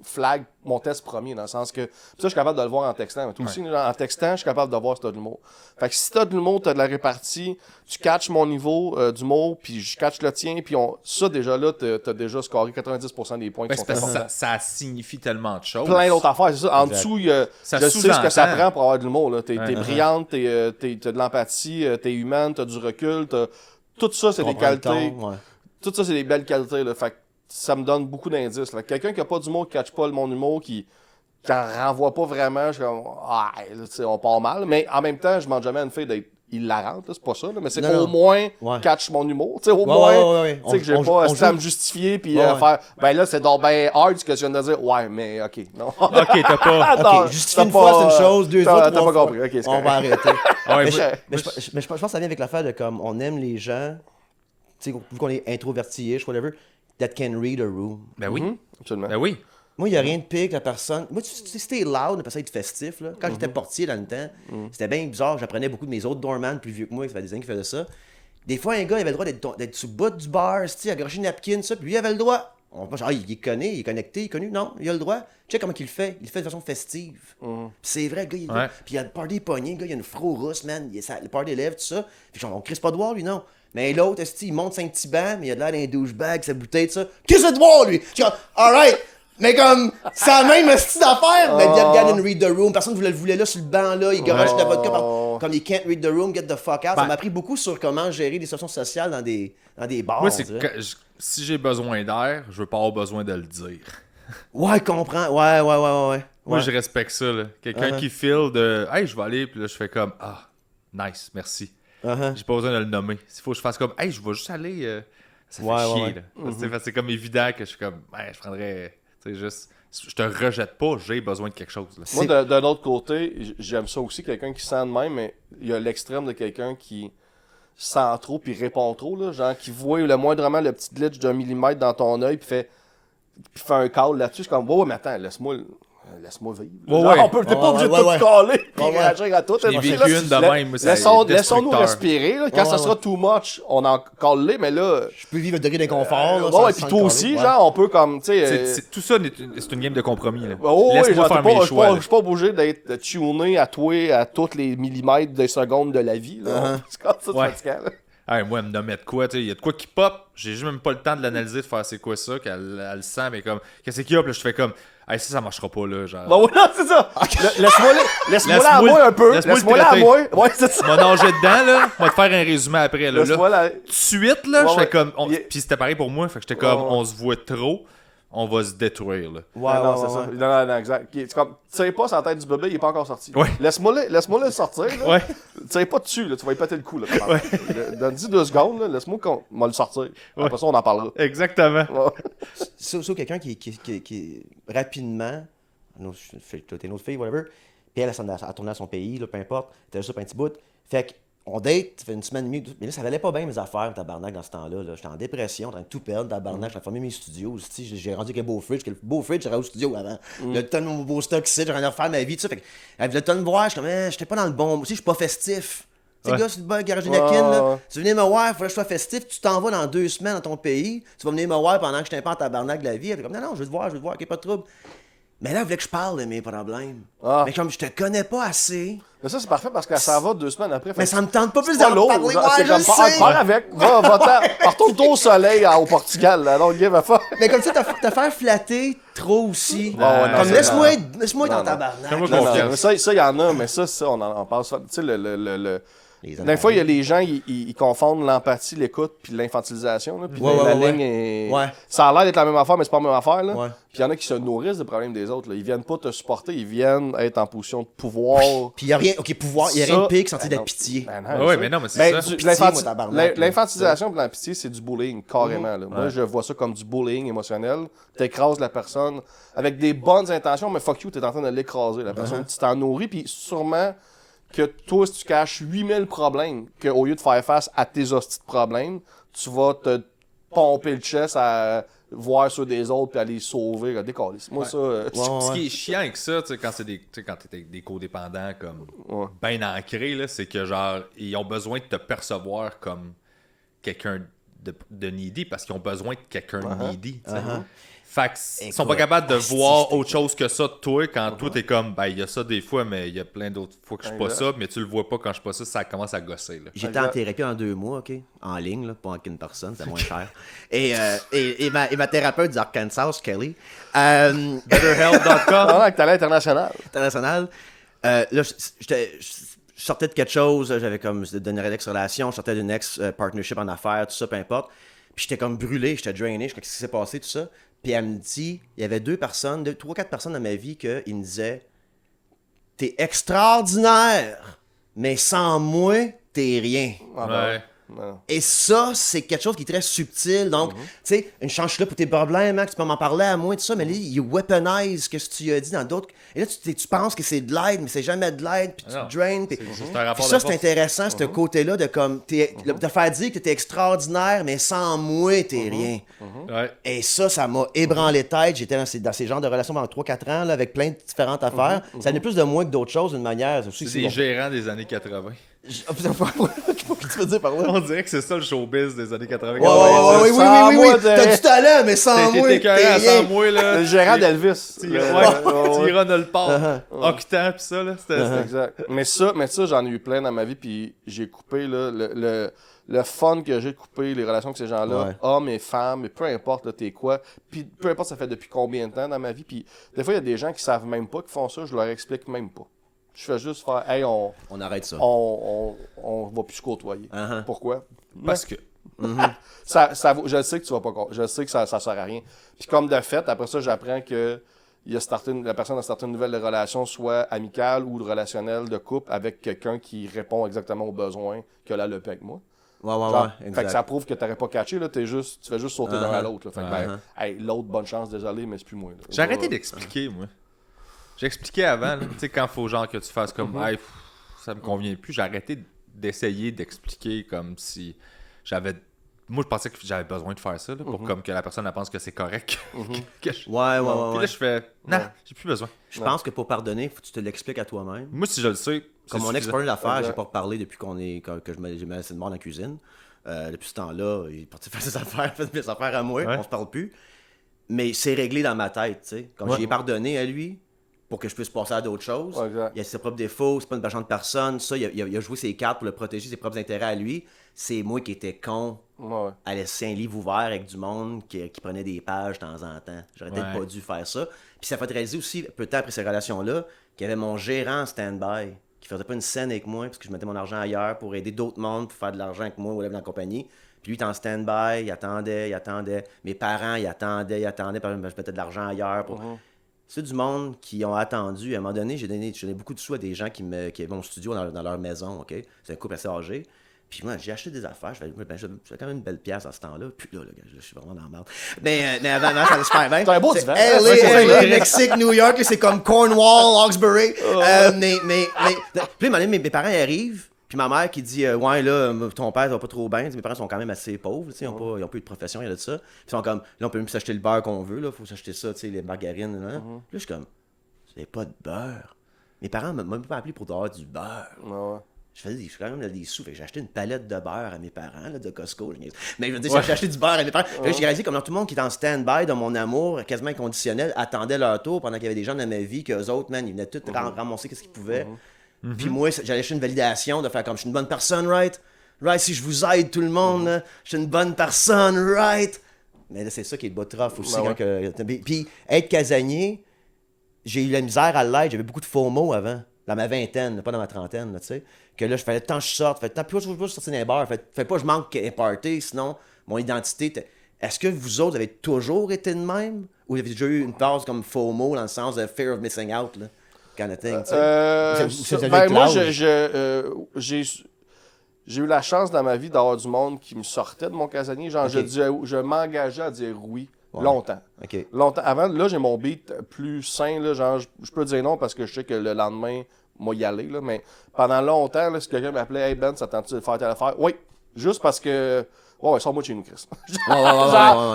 flag, mon test premier, dans le sens que, ça, je suis capable de le voir en textant, mais toi aussi, en textant, je suis capable de voir si t'as de l'humour. Fait que si t'as de l'humour, t'as de la répartie, tu catches mon niveau d'humour, puis je catch le tien, puis ça, déjà là, t'as déjà scoré 90% des points qui sont importants. Ça signifie tellement de choses. Plein d'autres affaires, c'est ça. En dessous, je sais ce que ça prend pour avoir de l'humour. T'es brillante, t'as de l'empathie, t'es humaine, t'as du recul, tout ça, c'est des qualités. Tout ça, c'est des belles qualités. Là. Fait que ça me donne beaucoup d'indices. Là. Quelqu'un qui a pas d'humour, qui catch pas mon humour, qui en renvoie pas vraiment, je suis comme, on part mal. Mais en même temps, je demande jamais à une fille d'être hilarante, c'est pas ça, là, mais c'est au moins catch mon humour. Tu sais, au moins, tu sais que j'ai pas à me justifier puis faire, ben là, c'est donc ben hard ce que tu viens de dire. Ouais, mais ok, non. Ok, t'as pas. Ok, justifier une fois, c'est une chose, deux fois, t'as pas compris. Ok, on va arrêter. Ouais, mais je pense que ça vient avec l'affaire de comme, on aime les gens, tu sais, vu qu'on est introverti-ish, whatever, that can read a room. Ben oui. Absolument. Ben oui. Moi, il n'y a rien de pire que la personne. Moi, tu sais, c'était loud, on ça être festif. Là. Quand j'étais portier dans le temps, c'était bien bizarre. J'apprenais beaucoup de mes autres doorman plus vieux que moi, qui fait des années qui faisaient ça. Des fois, un gars, il avait le droit d'être sous le bout du bar, à gâcher une napkin, ça, puis lui, il avait le droit. On pense, il connaît, il est connecté, il est connu. Non, il a le droit. Tu sais comment il le fait. Il le fait de façon festive. Puis c'est vrai, le gars, il est là. Puis il y a le party pogné, le gars, il y a une fro rousse, man. Le party lève, tout ça. Puis genre, on crisse pas de voir, lui, non. Mais l'autre, il monte 5 petits bancs, mais il a de l'air d'un douchebag, sa bouteille, tout ça. Qu'est-ce que c'est de voir, lui? Je suis comme, alright! Mais comme, c'est la même style d'affaire! Mais regarde read the room. Personne ne le voulait là, sur le banc, là. Il garoche de la vodka. Comme il can't read the room, get the fuck out. Ça m'a appris beaucoup sur comment gérer des situations sociales dans des bars. Moi, c'est que si j'ai besoin d'air, je veux pas avoir besoin de le dire. Ouais, comprends. Ouais. Moi, je respecte ça, là. Quelqu'un qui file de hey, je vais aller, puis là, je fais comme nice, merci. J'ai pas besoin de le nommer. S'il faut que je fasse comme hey, je vais juste aller. ça fait chier. Là. C'est comme évident que je suis comme, je prendrais, juste, je te rejette pas, j'ai besoin de quelque chose. Là. Moi, d'un autre côté, j'aime ça aussi, quelqu'un qui sent de même, mais il y a l'extrême de quelqu'un qui sent trop puis répond trop, là, genre qui voit le moindrement le petit glitch d'un millimètre dans ton œil puis fait un call là-dessus. Je suis comme, ouais, mais attends, laisse-moi vivre. Genre, t'es pas obligé de tout caller puis réagir à tout. J'ai vécu une de même. Laissons-nous respirer. Là. Quand ça sera too much, on en cale mais là... Je peux vivre un degré d'inconfort. Et puis toi aussi, genre, on peut comme, tu sais... Tout ça, c'est une game de compromis. Là. Laisse-moi faire mes choix. Je suis pas obligé d'être tuné à toi à tous les millimètres de seconde de la vie. Là. C'est comme ça, fatigant. Moi, elle me nommait de quoi, il y a de quoi qui pop, j'ai juste même pas le temps de l'analyser, de faire c'est quoi ça, qu'elle le sent, mais comme, qu'est-ce qu'il y a, puis là, je fais comme, ça marchera pas, là, genre. Bon, non, c'est ça! Laisse-moi là à moi un peu! Laisse-moi là à moi! Ouais, c'est ça! M'a nagé dedans, là, on va te faire un résumé après, là. Laisse-moi là. Tout de suite, là, je fais comme, puis c'était pareil pour moi, fait que j'étais comme, on se voit trop, on va se détruire, là. Non, c'est ça. Non, exact. C'est comme, tu sais pas, sa tête du bébé, il est pas encore sorti. Ouais. Laisse-moi le sortir, là. Ouais. Tu sais pas dessus, là, tu vas y péter le cou, là. Donne-y 2 secondes, là, laisse-moi qu'on va le sortir. Après ça, on en parlera. Exactement. C'est aussi quelqu'un qui rapidement, t'es une autre fille, whatever, puis elle a tourné à son pays, là, peu importe, t'as juste un petit bout. Fait qu'on date, ça fait une semaine et demie, mais là, ça valait pas bien mes affaires, tabarnak, dans ce temps-là. Là. J'étais en dépression, en train de tout perdre, tabarnak, j'ai fermé mes studios, j'ai rendu avec un beau fridge, le beau fridge, j'aurais au studio avant. Le ton de mon beau stock ici, j'ai rien à refaire ma vie, tout ça. Fait qu'elle voulait le ton de voir, je suis comme, j'étais pas dans le bon, aussi, je suis pas festif. Tu sais, gars, c'est le bon garage là. Tu venais me voir, il faudrait que je sois festif, tu t'en vas dans 2 semaines dans ton pays, tu vas venir me voir pendant que je t'ai pas en tabarnak de la vie. Elle fait comme, non, je vais te voir, ok, pas de trouble. Mais là, elle voulait que je parle de mes problèmes. Mais comme je te connais pas assez. Mais ça, c'est parfait parce qu'elle s'en va 2 semaines après. Mais ça me tente pas plus de d'en parler. Ouais, je sais. Pars avec. Retourne-toi au soleil au Portugal. Là, don't give a fuck. Mais comme ça, te faire flatter trop aussi. Comme laisse-moi être dans ta barnaque. Ça, il y en a, mais ça, on en parle. Tu sais, des fois, il y a les gens, ils confondent l'empathie, l'écoute, puis l'infantilisation. Là, puis la ligne est... Ça a l'air d'être la même affaire, mais c'est pas la même affaire. Là. Puis il y en a qui se nourrissent des problèmes des autres. Là. Ils viennent pas te supporter, ils viennent être en position de pouvoir. Puis il y a rien, pouvoir, il y a rien de pire que sentir de la pitié. Mais non, mais c'est ça. L'infantilisation et la pitié, c'est du bullying, carrément. Là. Moi, je vois ça comme du bullying émotionnel. T'écrases la personne avec des bonnes intentions, mais fuck you, t'es en train de l'écraser. La personne, tu t'en nourris, puis sûrement... que toi, si tu caches 8000 problèmes, qu'au lieu de faire face à tes hosties de problèmes, tu vas te pomper le chest à voir ceux des autres puis aller les sauver. Décoller. Moi, ça... Ce qui est chiant avec ça, quand t'es avec des codépendants comme bien ancrés, là, c'est que genre ils ont besoin de te percevoir comme quelqu'un de needy parce qu'ils ont besoin de quelqu'un de needy. Fait qu'ils sont pas capables de voir autre chose que ça de toi quand toi t'es comme, il y a ça des fois, mais il y a plein d'autres fois que je suis pas ça, mais tu le vois pas quand je suis pas ça, ça commence à gosser. J'étais en thérapie en 2 mois, ok? En ligne, là, pas avec une personne, c'est moins cher. Et ma thérapeute du Arkansas, Kelly. BetterHealth.com. Avec talent international. International. Là, je sortais de quelque chose, j'avais comme d'une ex-relation, je sortais d'une ex-partnership en affaires, tout ça, peu importe. Puis j'étais comme brûlé, j'étais drainé, je sais pas ce qui s'est passé, tout ça. Puis elle me dit, il y avait 3-4 personnes dans ma vie qui me disaient « T'es extraordinaire, mais sans moi, t'es rien. » Et ça, c'est quelque chose qui est très subtil. Donc, tu sais, une chance, je suis là pour tes problèmes, hein, tu peux m'en parler à moi, tout ça, mais là, il weaponize ce que tu as dit dans d'autres. Et là, tu penses que c'est de l'aide, mais c'est jamais de l'aide, puis tu te draines. Puis ça, c'est intéressant, ce côté-là de comme, de faire dire que t'es extraordinaire, mais sans moi, t'es rien. Et ça m'a ébranlé tête. J'étais dans ces genres de relations pendant 3-4 ans, là, avec plein de différentes affaires. Ça venait plus de moi que d'autres choses, d'une manière. C'est des gérants des années 80. Qu'est-ce que tu veux dire par là? On dirait que c'est ça le showbiz des années 80. Oui. T'as du talent, mais sans moi, t'es rien. Sans moi, là. Le gérant d'Elvis. Tyron le port. Octan, pis ça, là. C'était exact. Mais ça, j'en ai eu plein dans ma vie, puis j'ai coupé, là, le fun que j'ai de couper les relations avec ces gens-là, hommes et femmes, peu importe, là, t'es quoi. Puis peu importe ça fait depuis combien de temps dans ma vie. Puis des fois, il y a des gens qui savent même pas qu'ils font ça, je leur explique même pas. Je fais juste faire, hey, on arrête ça. On va plus se côtoyer. Pourquoi? Parce que. Je sais que tu vas pas. Je sais que ça sert à rien. Puis comme de fait, après ça, j'apprends que la personne a starté une nouvelle relation, soit amicale ou relationnelle de couple, avec quelqu'un qui répond exactement aux besoins qu'elle a le avec moi. exact. Fait que ça prouve que t'aurais pas catché, là, tu fais juste sauter d'un à l'autre. Là. Fait que, hey, l'autre, bonne chance, désolé, mais c'est plus moi. Là. J'ai arrêté d'expliquer, moi. J'ai expliqué avant, tu sais, quand faut genre que tu fasses comme, hey, ça me convient plus, j'ai arrêté d'essayer d'expliquer comme si j'avais... Moi, je pensais que j'avais besoin de faire ça, là, pour comme que la personne elle pense que c'est correct. Puis là, je fais, non, j'ai plus besoin. Je pense que pour pardonner, faut que tu te l'expliques à toi-même. Moi, si je le sais, Comme mon suffisant. ex-partner d'affaires, j'ai pas reparlé depuis que j'ai mis assez de mort dans la cuisine. Depuis ce temps-là, il est parti faire ses affaires, fait mes affaires à moi, on se parle plus. Mais c'est réglé dans ma tête, tu sais. Comme j'ai pardonné à lui, pour que je puisse passer à d'autres choses. Il a ses propres défauts, c'est pas une méchante personne. Ça, il a joué ses cartes pour le protéger, ses propres intérêts à lui. C'est moi qui étais con à laisser un livre ouvert avec du monde qui prenait des pages de temps en temps. J'aurais peut-être pas dû faire ça. Puis ça fait réaliser aussi, peu de temps après ces relations-là, qu'il y avait mon gérant en stand-by, qui faisait pas une scène avec moi, parce que je mettais mon argent ailleurs pour aider d'autres mondes, pour faire de l'argent avec moi ou dans la compagnie. Puis lui, il était en stand-by, il attendait. Mes parents, ils attendaient, parce que je mettais de l'argent ailleurs pour... C'est du monde qui ont attendu. À un moment donné, j'ai donné beaucoup de sous à des gens qui avaient mon studio dans leur maison, OK? C'est un couple assez âgé. Puis moi, j'ai acheté des affaires. J'ai quand même une belle pièce à ce temps-là. Puis là, je suis vraiment dans la merde. Mais avant, ça allait super bien. C'est un beau divan. LA, Mexique, New York, c'est comme Cornwall, Hawkesbury. Puis mes parents ils arrivent. Puis ma mère qui dit ouais, là, ton père va pas trop bien. Mes parents sont quand même assez pauvres. Ils n'ont pas eu de profession, il y a de ça. Puis ils sont comme, là, on peut même s'acheter le beurre qu'on veut. Il faut s'acheter ça, les margarines. Là, je suis comme, c'est pas de beurre. Mes parents m'ont même pas appelé pour avoir du beurre. Je faisais quand même des sous. Fait que j'ai acheté une palette de beurre à mes parents, là, de Costco. Mais je veux dire, j'ai acheté du beurre à mes parents. Là, j'ai réalisé comme tout le monde qui est en stand-by dans mon amour, quasiment inconditionnel, attendait leur tour pendant qu'il y avait des gens dans ma vie, qu'eux autres, man, ils venaient tous ramasser ce qu'ils pouvaient. Puis moi, j'allais acheter une validation de faire comme je suis une bonne personne, right? Right, si je vous aide tout le monde, là, je suis une bonne personne, right? Mais là, c'est ça qui est le bas de rough aussi. Puis être casanier, j'ai eu la misère à l'être. J'avais beaucoup de faux mots avant. Dans ma vingtaine, pas dans ma trentaine, tu sais. Que là, je fallait tant que je sorte, tant plus je veux sortir d'un bar, fais pas je manque un party, sinon mon identité. Est-ce que vous autres avez toujours été de même? Ou vous avez déjà eu une phase comme FOMO dans le sens de fear of missing out, là? Kind of thing, tu sais? Moi, j'ai eu la chance dans ma vie d'avoir du monde qui me sortait de mon casanier. Genre, je m'engageais à dire oui. Longtemps. Longtemps. Avant, là, j'ai mon beat plus sain. Là, genre, je peux dire non parce que je sais que le lendemain, moi y aller. Là, mais pendant longtemps, là, si quelqu'un m'appelait, hey Ben, ça tente-tu de faire telle affaire? Oui. Juste parce que. Ouais, sors-moi de chez nous, Chris.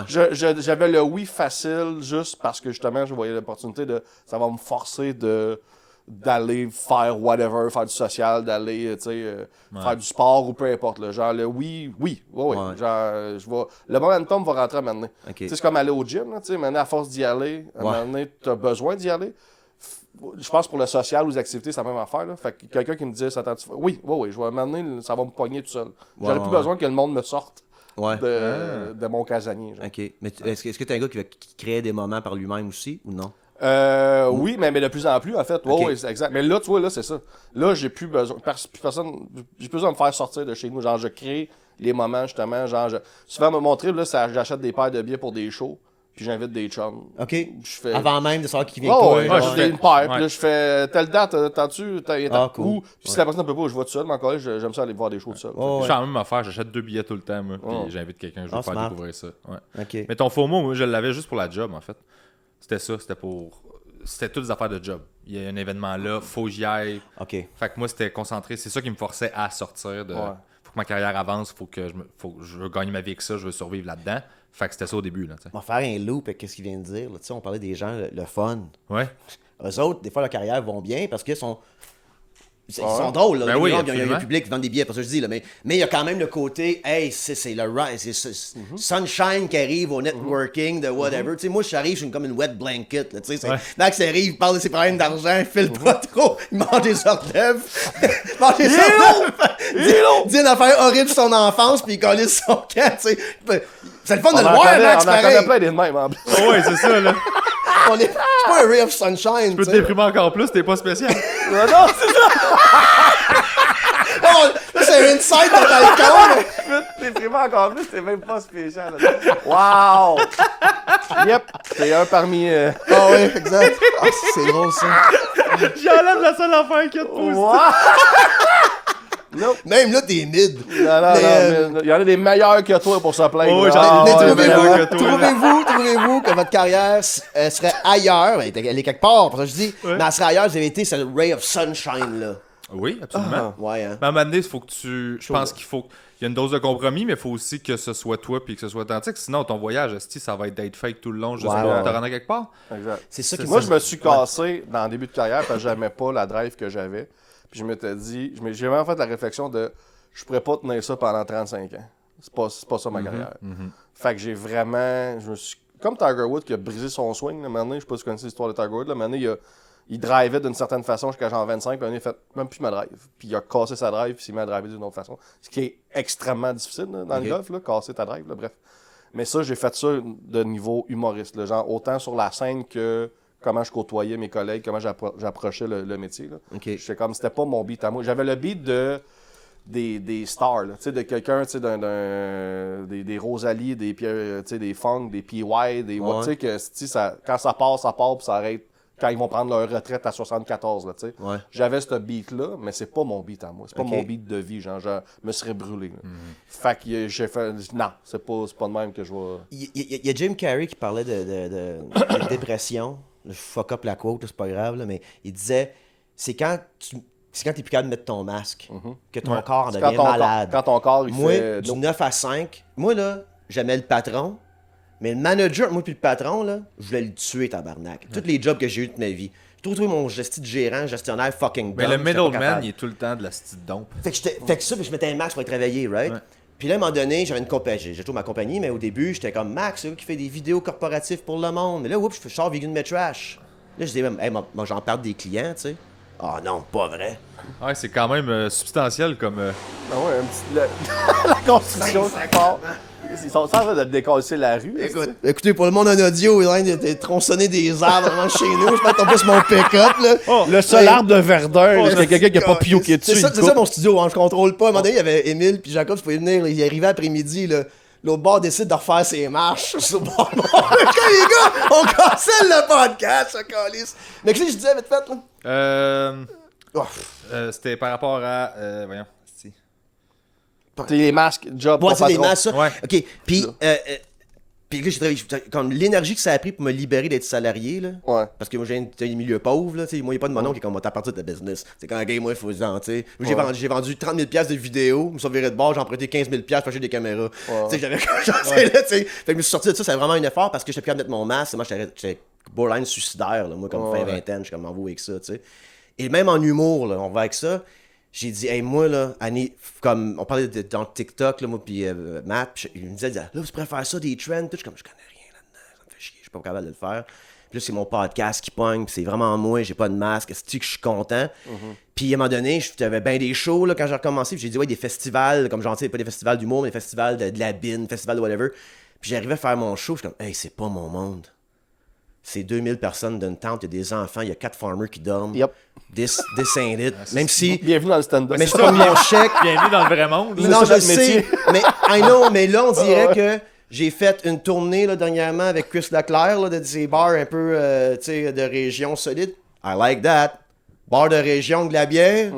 J'avais le oui facile juste parce que justement, je voyais l'opportunité de. Ça va me forcer d'aller faire whatever, faire du social, d'aller faire du sport ou peu importe. Là. Genre le oui. Genre, le momentum va rentrer à un moment donné. C'est comme aller au gym. Là, maintenant, à force d'y aller, à un moment donné, tu as besoin d'y aller. Je pense pour le social ou les activités, c'est la même affaire. Là. Fait que quelqu'un qui me dit ça tente. Oui, je vais m'amener, ça va me pogner tout seul. J'aurais plus besoin que le monde me sorte de mon casanier. Genre. OK. Mais est-ce que tu es un gars qui crée des moments par lui-même aussi ou non? Oui, mais de plus en plus, en fait. Oui, exact. Mais là, tu vois, là, c'est ça. Là, j'ai plus besoin. J'ai plus besoin de me faire sortir de chez nous. Genre, je crée les moments, justement. Genre, souvent, mon trip, là, j'achète des paires de billets pour des shows. Puis j'invite des chums. OK. Avant même de savoir qui vient quoi. Je fais une paire. Puis là, je fais telle date, t'as-tu? Cool. Puis si la personne ne peut pas, je vais tout seul. Mais encore là, j'aime ça aller voir des shows tout seul. Je fais la même affaire. J'achète 2 billets tout le temps, moi. Puis j'invite quelqu'un. Je veux faire découvrir ça. Mais ton FOMO, moi, je l'avais juste pour la job, en fait. C'était ça. C'était toutes des affaires de job. Il y a un événement là, faut que j'y aille. Fait que moi, c'était concentré. C'est ça qui me forçait à sortir. Faut que ma carrière avance, faut que je veux gagner ma vie avec ça, je veux survivre là-dedans. Fait que c'était ça au début. Là, on va faire un loop avec ce qu'il vient de dire. Là. On parlait des gens, le fun. Ouais. Eux autres, des fois, leur carrière vont bien parce qu'ils sont... Ils sont drôles, là. Ben oui, il y a un public qui vend des billets, pas ça que je dis, là. Mais il y a quand même le côté, hey, c'est le rise, c'est Sunshine qui arrive au networking de whatever. Tu sais, moi, j'arrive, je suis comme une wet blanket, là. Tu sais, Max arrive, il parle de ses problèmes d'argent, il file pas trop, il mange des hors d'œuvre. Dit une affaire horrible sur son enfance, puis il colle son camp, tu sais. C'est le fun de le voir, Max, pareil. On en connaît plein des de même, en plus. Ouais, c'est ça, là. C'est pas un ray of sunshine, tu peux te déprimer encore plus, t'es pas spécial. Non, c'est ça! Là, c'est un insight de balcon. T'es déprimer encore plus, c'est même pas spécial. Wow! Yep, c'est un parmi... Ah oui, exact. C'est drôle, ça. J'enlève la seule affaire qu'il y a de positif. Nope. Même là, t'es mid. Non, mais il y en a des meilleurs que toi pour se plaindre. Ouais, là. j'en ai Mais des meilleurs que toi, trouvez-vous que votre carrière serait ailleurs, elle est quelque part, pour ça que je dis, mais elle serait ailleurs, vous avez été ce ray of sunshine, là. Oui, absolument. Ouais, hein. Mais à un moment donné, il faut que je pense qu'il faut. Il y a une dose de compromis, mais il faut aussi que ce soit toi puis que ce soit authentique. Sinon, ton voyage, ça va être d'être fake tout le long juste Ouais, pour ouais. te rendre à quelque part. Exact. C'est ça qui Moi, je me suis cassé dans le début de carrière parce que j'aimais pas la drive que j'avais. Puis je m'étais dit, j'ai vraiment fait la réflexion de je pourrais pas tenir ça pendant 35 ans. C'est pas ça ma carrière. Fait que j'ai vraiment. Je me suis. Comme Tiger Woods qui a brisé son swing, là, maintenant, je sais pas si tu connais l'histoire de Tiger Woods, là, maintenant, il drivait d'une certaine façon jusqu'à genre 25, puis il a fait même plus ma drive. Puis il a cassé sa drive, puis il s'est mis à driver d'une autre façon. Ce qui est extrêmement difficile là, dans le golf, là, casser ta drive, là, bref. Mais ça, j'ai fait ça de niveau humoriste, là, genre autant sur la scène que comment je côtoyais mes collègues, comment j'approchais le métier. Là. Okay. J'étais comme, c'était pas mon beat à moi. J'avais le beat des stars, là, de quelqu'un, des Rosalie, des Pierre, des Funk, des PY, des quand ça part, puis ça arrête. Quand ils vont prendre leur retraite à 74, là, tu sais. Ouais. J'avais ce beat-là, mais c'est pas mon beat à moi. C'est pas mon beat de vie, genre, je me serais brûlé. Fait que j'ai fait, non, c'est pas de même que je vais... Il y a Jim Carrey qui parlait de dépression. Je fuck up la quote, c'est pas grave, là, mais il disait, c'est quand t'es plus capable de mettre ton masque, que ton corps en devient malade. Quand ton corps, il moi, fait... du 9 à 5, moi, là, j'aimais le patron, mais le manager, moi puis le patron, là, je voulais le tuer, tabarnak. Tous les jobs que j'ai eu de ma vie. J'ai trouvé mon gestionnaire fucking Mais dumb, le j'étais pas middleman, capable. il est tout le temps de la petite dompe. Fait que ça, puis je mettais un max pour être réveillé, right? Ouais. Puis là, à un moment donné, j'avais une compagnie. J'ai toujours ma compagnie, mais au début, j'étais comme Max, c'est lui qui fait des vidéos corporatives pour le monde. Mais là, oups, je sors vegan de mes trash. Là, je dis, hey, moi, j'en parle des clients, tu sais. Ah non, pas vrai. Ouais, c'est quand même substantiel comme. Ah ouais, un petit... la constitution, c'est fort. Ils sont en train de décasser la rue. Écoutez, pour le monde en audio, il est en train de tronçonner des arbres vraiment chez nous. Je peux tomber sur mon pick-up, là. Le seul arbre de verdun, c'est quelqu'un qui a pas pioqué dessus. C'est ça mon studio, hein, je contrôle pas. À un moment donné, il y avait Émile puis Jacob, je pouvais venir, ils arrivaient après-midi, là. L'autre bord décide de refaire ses marches sur le bord. Les gars, on cancelle le podcast, ça calisse. Mais qu'est-ce que je disais, vite fait, là? C'était par rapport à. Voyons. T'es les masques, job, ouais, pas c'est les patron. masques, ça. Ouais. OK, puis là, j'ai travaillé, comme l'énergie que ça a pris pour me libérer d'être salarié, là. Ouais. Parce que moi, j'ai un milieu pauvre, là, tu sais. Moi, il n'y a pas de mon nom qui est comme, t'as parti de ta business. C'est quand un game, moi, il faut se vendre, tu sais. J'ai vendu 30 000$ de vidéos, je me suis viré de bord, j'ai emprunté 15 000$ pour acheter des caméras. Tu sais, j'avais là, tu sais. Fait que je me suis sorti de ça, c'était vraiment un effort parce que j'étais plus capable de mettre mon masque. Moi, j'étais borderline suicidaire, là, moi, comme fin vingtaine, je suis comme, m'en vais avec ça, tu sais. Et même en humour, là, on va avec ça. J'ai dit, hey, moi, là, Annie, comme on parlait dans TikTok, là, moi, puis Matt, il me disait, là, tu préfères ça, des trends, tout. Je suis comme, je connais rien là-dedans, ça me fait chier, je suis pas capable de le faire. Puis là, c'est mon podcast qui pogne, puis c'est vraiment moi, j'ai pas de masque, c'est-tu que je suis content. Puis à un moment donné, j'avais bien des shows, là, quand j'ai recommencé, puis j'ai dit, ouais, des festivals, comme genre, pas des festivals d'humour, mais des festivals de la bine, festivals de whatever. Puis j'arrivais à faire mon show, je suis comme, hey, c'est pas mon monde. C'est 2000 personnes d'une tente, il y a des enfants, il y a 4 farmers qui dorment. Yep. This ain't it. Même si. Bienvenue dans le stand-up. Mais c'est pas mon chèque. Bienvenue dans le vrai monde. Non, je notre sais. métier. Mais I know, mais là, on dirait que j'ai fait une tournée là, dernièrement avec Chris Leclerc là, de ces bars un peu tu sais, de région solide. I like that. Bar de région, de la bière.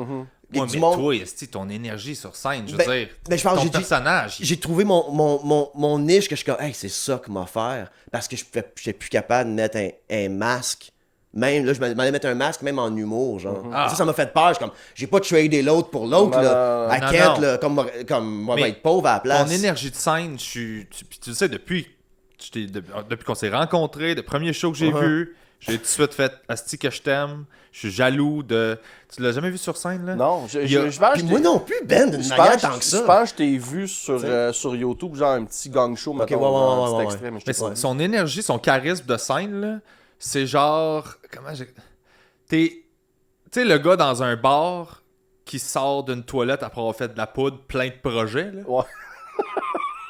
Ouais, du mais monde. toi, ton énergie sur scène, je veux Ben, dire, ben, je pense ton que personnage. j'ai trouvé mon niche que je suis comme, hey, c'est ça que m'a faire. Parce que je suis plus capable de mettre un masque. Même, là, je m'allais mettre un masque, même en humour, genre. Ça m'a fait peur. Je suis comme, j'ai pas tradé l'autre pour l'autre, là. I can't, là, comme moi, Mais être pauvre à la place. Ton énergie de scène, puis tu le sais, depuis qu'on s'est rencontrés, le premier show que j'ai vu, j'ai tout de suite fait asti que je t'aime. Je suis jaloux de. Tu l'as jamais vu sur scène, là? Non, je pense Puis moi non plus, Ben, d'une manière tant que ça. Je pense que je t'ai vu sur YouTube, genre un petit gang show, mettons, un petit extrait, mais je Mais t'ai pas vu. son énergie, son charisme de scène, là, c'est genre. Comment j'ai. Tu sais, le gars dans un bar qui sort d'une toilette après avoir fait de la poudre plein de projets, là. Ouais.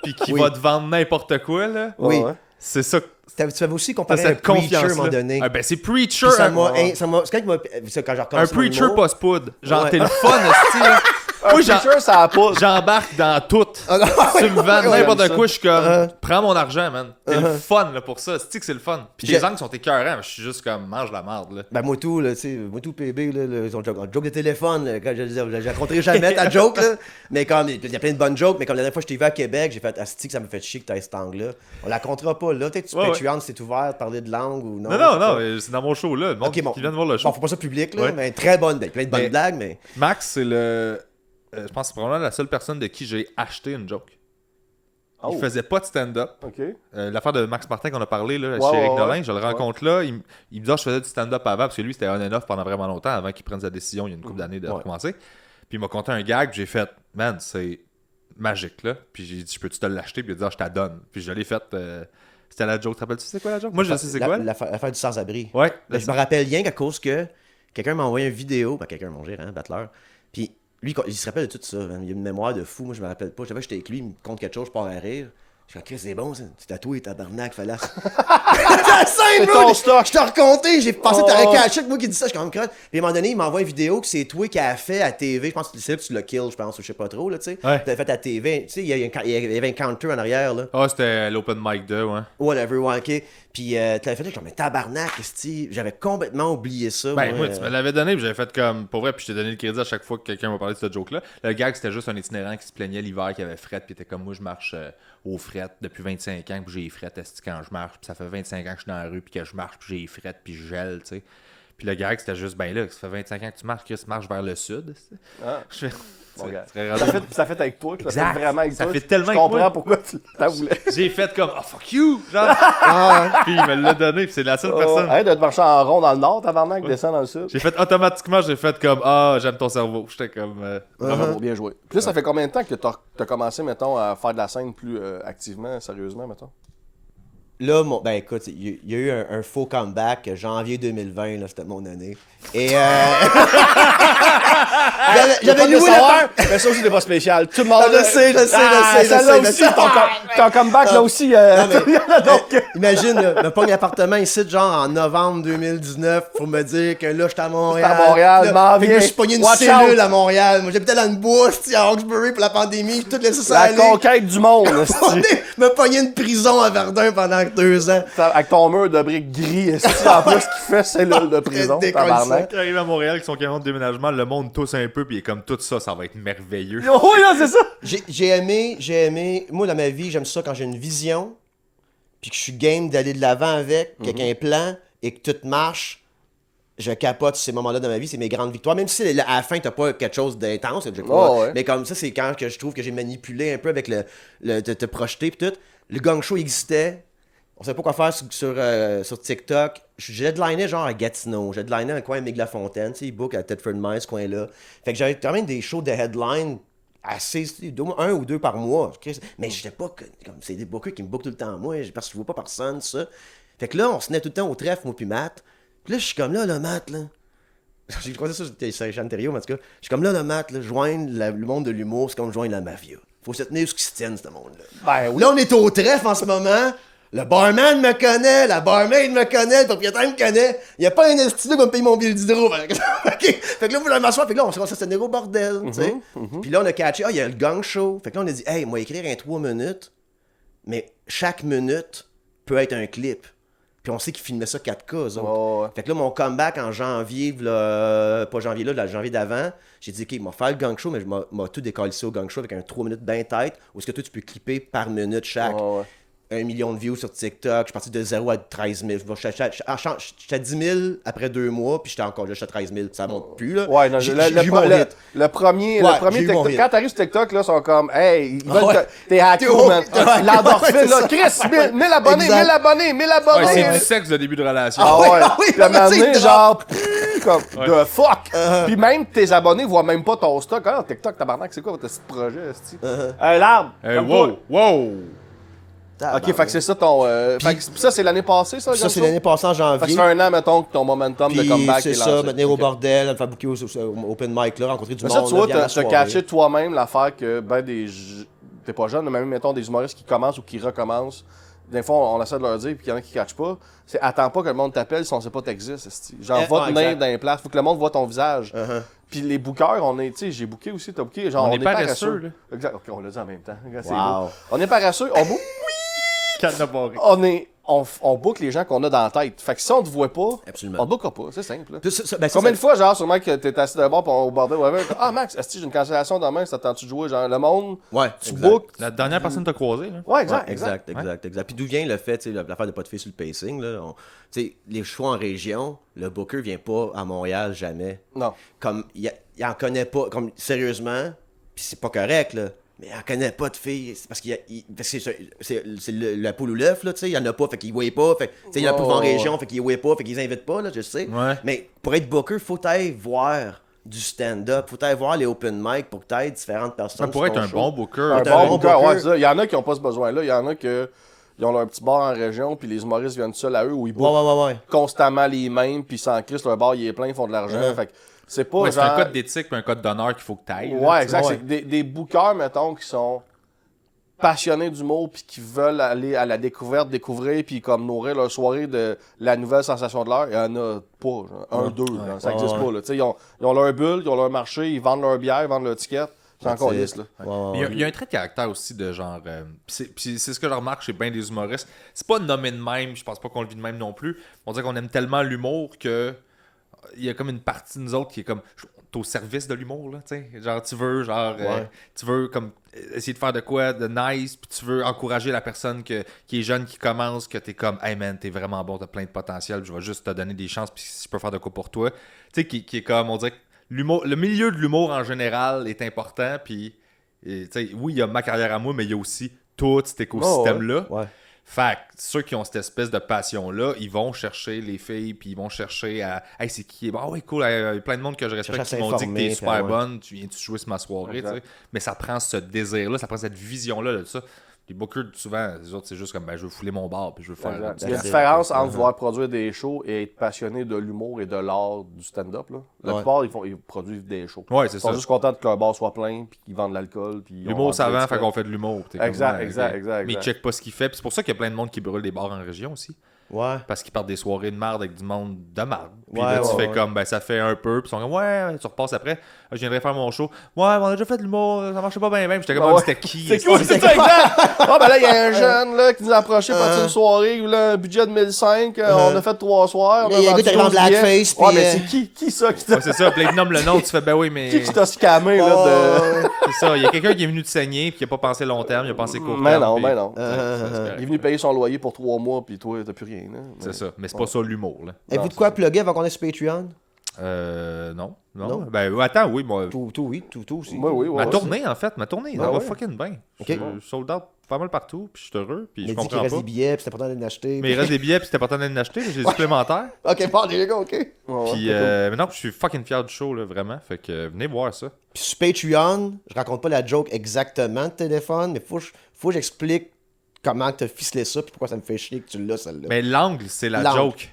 Puis qui va te vendre n'importe quoi, là. Oui. Ouais. C'est ça. Tu avais aussi comparé T'as à un cette preacher à un confiance-là. moment donné. Ah, ben c'est preacher. Puis ça hein. m'a, c'est quand j'ai Un recommencé mon preacher humour. post-poudre. Genre, Ouais. t'es le fun, esti, là. Un Moi, feature, ça a pas. j'embarque dans tout. Ah, Tu me vends ouais, n'importe j'aime quoi, je suis comme, prends mon argent, man. C'est le fun, là, pour ça. C'est que c'est le fun. Puis J'ai- les angles sont écœurants, mais je suis juste comme, mange la merde, là. Ben, moi tout, là, tu sais, moi tout PB, là, son joke de téléphone, là, quand je raconterai jamais ta joke, là. Mais comme, il y a plein de bonnes jokes, mais comme la dernière fois que je t'ai vu à Québec, j'ai fait, asti que ça me fait chier que t'aies cet angle-là. On la comptera pas, là. Peut-être que tu Ouais, Patreon, si t'es ouvert, parler de langue ou non. Non, je non, sais non, pas. mais c'est dans mon show, là. Le monde Ok, bon. qui vient de voir le show. Bon, faut pas ça public, là, Ouais. mais très bonne, ben, plein de bonnes Mais- blagues, mais. Max, c'est le. Je pense que c'est probablement la seule personne de qui j'ai acheté une joke. Oh. Il faisait pas de stand-up. Ok. L'affaire de Max Martin qu'on a parlé là, Ouais, chez Eric ouais, Nolin, ouais. je le rencontre là. Il me dit je faisais du stand-up avant parce que lui c'était on and off pendant vraiment longtemps avant qu'il prenne sa décision il y a une couple d'années de Ouais. recommencer. Puis il m'a conté un gag, puis j'ai fait man, c'est magique là. Puis j'ai dit je peux-tu te l'acheter? Puis il a dit je t'adonne. Puis je l'ai fait. C'était la joke. Te rappelles-tu c'est quoi la joke? Moi je sais c'est quoi. L'affaire du sans-abri. Ouais. Ben, je me rappelle bien qu'à cause que quelqu'un m'a envoyé une vidéo, ben quelqu'un, mon gérant, Battler, puis lui, il se rappelle de tout ça, hein. Il a une mémoire de fou, moi je me rappelle pas. Je savais que j'étais avec lui, il me compte quelque chose, je pars à rire. Je suis Chris, c'est bon, ça. Tu tatoué, tabarnak, fallait. C'est ton stock. Je t'ai raconté, j'ai pensé que Oh. t'aurais caché que moi qui dis ça, je suis quand même crotte. Puis à un moment donné, il m'envoie une vidéo que c'est toi qui a fait à TV. Je pense que c'est là que tu l'as kill, je pense, ou je sais pas trop, là, tu sais. Ouais. T'avais fait à TV. Tu sais, il y avait un counter en arrière, là. Ah, c'était l'open mic 2, ouais. Whatever, ouais, ok. Puis t'avais fait là, comme, mais tabarnak, esti. J'avais complètement oublié ça. Ben, moi, tu me l'avais donné, puis j'avais fait comme. Pour vrai, puis je t'ai donné le crédit à chaque fois que quelqu'un m'a parlé de cette joke-là. Le gag, c'était juste un itinérant qui se plaignait l'hiver, qui avait fret, puis était comme moi, je marche au fret depuis 25 ans, puis j'ai fret, esti, quand je marche, puis ça fait 25 ans que je suis dans la rue, puis que je marche, puis j'ai fret, puis je gèle, tu sais. Puis le gag, c'était juste, ben là, ça fait 25 ans que tu marches, Chris marche vers le sud. esti. Ah. Je fais. Bon, gars. c'est Ça fait avec toi, que ça Exact. fait vraiment avec Ça toi. fait tellement Je avec comprends moi. pourquoi tu t'en voulais. J'ai fait comme, oh fuck you! Genre, puis il me l'a donné, puis c'est la seule personne. Arrête de te marcher en rond dans le nord, tabarnak, descends dans le sud. J'ai fait automatiquement, j'ai fait comme, ah, j'aime ton cerveau. J'étais comme. Bravo, bien joué. Puis là, ça fait combien de temps que t'as commencé, mettons, à faire de la scène plus activement, sérieusement, mettons? Là, ben écoute, il y a eu un faux comeback, janvier 2020, là, c'était mon année. Et j'avais loué la Mais ça aussi, c'est pas spécial. Tout le monde. Je sais. Celle-là aussi, ton comeback, là aussi. Donc, Imagine, là, me pogne l'appartement ici, genre en novembre 2019, pour me dire que là, j'étais à Montréal. J'étais à Montréal, Là, m'en fait que viens. je suis pogné une Watch cellule out. à Montréal. Moi, j'habitais dans une bourse, à Hawkesbury pour la pandémie, j'ai tout laissé ça la aller. conquête du monde, esti. Me pogné une prison à Verdun pendant 2 ans. Avec ton mur de briques gris, esti, en plus, qui fait cellule de prison, Décolle tabarnak. Quand arrive à Montréal, qui sont camions de déménagement, le monde tousse un peu, puis il est comme tout ça, ça va être merveilleux. Oui, là, c'est ça. J'ai aimé, moi dans ma vie, j'aime ça quand j'ai une vision, puis que je suis game d'aller de l'avant avec, qu'il y a un plan, et que tout marche, je capote ces moments-là dans ma vie, c'est mes grandes victoires, même si à la fin t'as pas quelque chose d'intense, je crois, Oh, ouais. mais comme ça, c'est quand que je trouve que j'ai manipulé un peu avec le te projeter, puis tout. Le gang show existait, on savait pas quoi faire sur TikTok. Je headlinais genre à Gatineau, je headlinais un coin à Migue-la-Fontaine, tu sais, book à Thetford Mines, ce coin-là. Fait que j'avais quand même des shows de headline assez, un ou deux par mois. Mais j'étais pas comme c'est des bookers qui me bookent tout le temps moi, parce que je vois pas personne, ça. Fait que là, on se tenait tout le temps au trèfle, moi puis Matt. Puis là, je suis comme là, Matt, là. J'ai croisé ça sur Jean Thériault, mais en tout cas, je suis comme là, Matt, là, joindre le monde de l'humour, c'est comme joindre la mafia. Faut se tenir où ce qui se tienne, ce monde-là. Ben oui. Là, on est au trèfle en ce moment. Le barman me connaît, la barmaid me connaît, le propriétaire me connaît. Il n'y a pas un institut qui va me payer mon bill d'hydro. Okay. Fait que là, vous allez m'asseoir. Fait que là, on s'est commencé à se tenir au bordel. Tu sais. Puis là, on a catché. Il y a le gang show. Fait que là, on a dit, hey, moi, écrire un 3 minutes, mais chaque minute peut être un clip. Puis on sait qu'ils filmaient ça 4K, eux autres. Oh, ouais. Fait que là, mon comeback en janvier, là, pas janvier là, le janvier d'avant, j'ai dit, OK, il m'a fait le gang show, mais je m'a tout décalé au gang show avec un 3 minutes bien tête, où est-ce que toi, tu peux clipper par minute chaque. Oh, ouais. 1 million de views sur TikTok, je suis parti de 0 à 13 000. J'étais à 10 000 après 2 mois, puis j'étais encore là, j'étais à 13 000. Ça monte plus, là. Ouais, non, J'ai le eu mon hit. premier Ouais, j'ai eu mon TikTok. hit. Quand t'arrives sur TikTok, là, ils sont comme, hey, ils veulent Ouais. t'es hacké, T'es man. ouais, L'endorphine, ouais, là. c'est Chris, 1000 abonnés, Exact. 1000 abonnés, 1000 abonnés. Ouais, c'est du sexe de début de relation. Ah ouais. Ah oui, Puis à un ouais, moment tu donné, sais, genre, comme, Ouais. the fuck. Puis même tes abonnés voient même pas ton stock. Ah, TikTok, tabarnak, c'est quoi votre petit projet, esti? L'arbre. comme Wow, wow! toi. Ok, fait que c'est ça ton. Fait que ça, c'est l'année passée, ça, Ça, c'est Gonzo? l'année passée en Fait que janvier. ça fait 1 an, mettons, que ton momentum de Puis comeback c'est est ça, lancé. me tenir au Ok. bordel, me faire booker au open mic, là, rencontrer du Mais monde. ça, tu vois, là, viens à la t'as soirée. catché toi-même l'affaire que, ben, t'es pas jeune, mais même, mettons, des humoristes qui commencent ou qui recommencent, des fois, on essaie de leur dire, puis qu'il y en a qui catchent pas. C'est attends pas que le monde t'appelle si on sait pas t'existes. Genre, va te mettre dans les places, faut que le monde voit ton visage. Puis les bookers, on est, tu sais, j'ai booké aussi, t'as booké. Genre, On est paresseux, là. Exact, ok, on l'a dit en même temps. Regarde, c'est Wow. beau. On est paresseux, on book. On book les gens qu'on a dans la tête. Fait que si on te voit pas, Absolument. on te bookera pas. C'est simple. Là. Ben, Combien de fois, genre, sûrement que t'es assis dehors pis au bordel, ouais, ah Max, est-ce que j'ai une cancellation demain, ça t'attends-tu de jouer? Genre, le monde, Ouais, tu exact. bookes. La dernière personne que t'as croisée, là. Ouais, exact, Ouais, exact. exact. Puis d'où vient le fait, tu sais, l'affaire de pas de fille sur le pacing, là. Tu sais, les choix en région, le booker vient pas à Montréal jamais. Non. Comme, il en connaît pas, comme, sérieusement, puis c'est pas correct, là. Mais il en connaît pas de filles. C'est parce que c'est la poule ou l'œuf, là, tu sais. Il y en a pas, fait qu'ils voient pas. Fait que, tu sais, il y en a pas en région, fait qu'ils voient pas, fait qu'ils invitent pas, là, je sais. Ouais. Mais pour être booker, faut aller voir du stand-up, faut aller voir les open mic pour que t'aies différentes personnes. Ça pourrait sur être ton un show. bon booker. Un T'as un bon bon booker, booker. ouais, c'est ça. Il y en a qui ont pas ce besoin-là. Il y en a qui ont leur petit bar en région, puis les humoristes viennent seuls à eux, où ils bookent Ouais. constamment les mêmes, puis sans Christ, leur bar, il est plein, ils font de l'argent. Fait que c'est pas Ouais, c'est genre... un code d'éthique et un code d'honneur qu'il faut que t'ailles. Ouais, exact. Ouais. C'est des bookers, mettons, qui sont passionnés d'humour puis qui veulent aller à la découverte, découvrir puis comme nourrir leur soirée de la nouvelle sensation de l'heure. Il y en a pas, genre, deux, genre, ça existe pas. Là. Tu sais, ils ont leur bulle, ils ont leur marché, ils vendent leur bière, ils vendent leur ticket. C'est encore lisse, là. Mais il y a un trait de caractère aussi de genre. Puis c'est ce que je remarque chez bien des humoristes. C'est pas nommé de même, je pense pas qu'on le vit de même non plus. On dirait qu'on aime tellement l'humour que. Il y a comme une partie de nous autres qui est comme. T'es au service de l'humour, là, tu sais. Genre, tu veux, tu veux comme essayer de faire de quoi de nice, puis tu veux encourager la personne qui est jeune, qui commence, que t'es comme, hey man, t'es vraiment bon, t'as plein de potentiel, je vais juste te donner des chances, puis si je peux faire de quoi pour toi. Tu sais, qui est comme, on dirait que le milieu de l'humour en général est important, puis, tu sais, oui, il y a ma carrière à moi, mais il y a aussi tout cet écosystème-là. Ouais. Fait que ceux qui ont cette espèce de passion-là, ils vont chercher les filles, puis ils vont chercher à. Hey, c'est qui? Ah ouais, cool, il y a plein de monde que je respecte Chercher à qui m'ont dit que s'informer, t'es super ouais. bonne, tu viens-tu jouer sur ma soirée, tu sais. Mais ça prend ce désir-là, ça prend cette vision-là de ça. Les bookers, souvent, les autres, c'est juste comme, ben, je veux fouler mon bar, puis je veux faire. Il y a une différence entre vouloir produire des shows et être passionné de l'humour et de l'art du stand-up. Là. La plupart, ils produisent des shows. Ouais, c'est Ils sont ça. juste contents que leur bar soit plein puis qu'ils vendent de l'alcool. L'humour savant, fait qu'on fait de l'humour. T'es Exact, comme, exact, ok. exact. Mais ils checkent pas ce qu'il fait, puis c'est pour ça qu'il y a plein de monde qui brûle des bars en région aussi. Ouais. Parce qu'ils partent des soirées de marde avec du monde de marde. Puis Ouais, là, tu ouais, fais ouais. comme, ben ça fait un peu. Puis ils sont comme, ouais, tu repasses après. Je viendrai faire mon show. Ouais, on a déjà fait de l'humour, ça marchait pas bien. Puis j'étais comme, Ouais. c'était qui? C'est cool, c'est ça, exact! Ah, ben là, il y a un jeune là, qui nous a approché pour une soirée où là, un budget de 1005, on a fait 3 soirs. Il y a un gars qui arrive en blackface, Ouais, puis, mais c'est qui ça qui t'a Ouais, c'est ça. Puis là, il nomme le nom, tu fais, ben oui, mais. qui t'a scamé là de. C'est ça. Il y a quelqu'un qui est venu te saigner, puis qui a pas pensé long terme, il a pensé court terme. Mais non, puis- mais non. C'est correct. Il est venu payer son loyer pour 3 mois, puis toi, t'as plus rien. Là. C'est ça. Mais c'est pas ça l'humour, là. Avez-vous de quoi plugger avant qu'on ait sur Patreon? Non. Non? Ben, attends, oui, moi. Tout aussi. Oui, Ma tournée, en fait, ça va ouais. fucking bien. Ok. Je suis sold out pas mal partout, puis je suis heureux, puis je Il a dit qu'il comprends reste pas. des billets, puis c'est important d'en acheter. Mais il reste des billets, puis c'était important d'aller en acheter, j'ai des supplémentaires. Ok, bon, les gars, ok. Puis maintenant, je suis fucking fier du show, là, vraiment. Fait que venez voir ça. Puis sur Patreon, je raconte pas la joke exactement de téléphone, mais faut que j'explique comment t'as ficelé ça, puis pourquoi ça me fait chier que tu l'as, celle-là. Mais l'angle, c'est la L'angle. joke.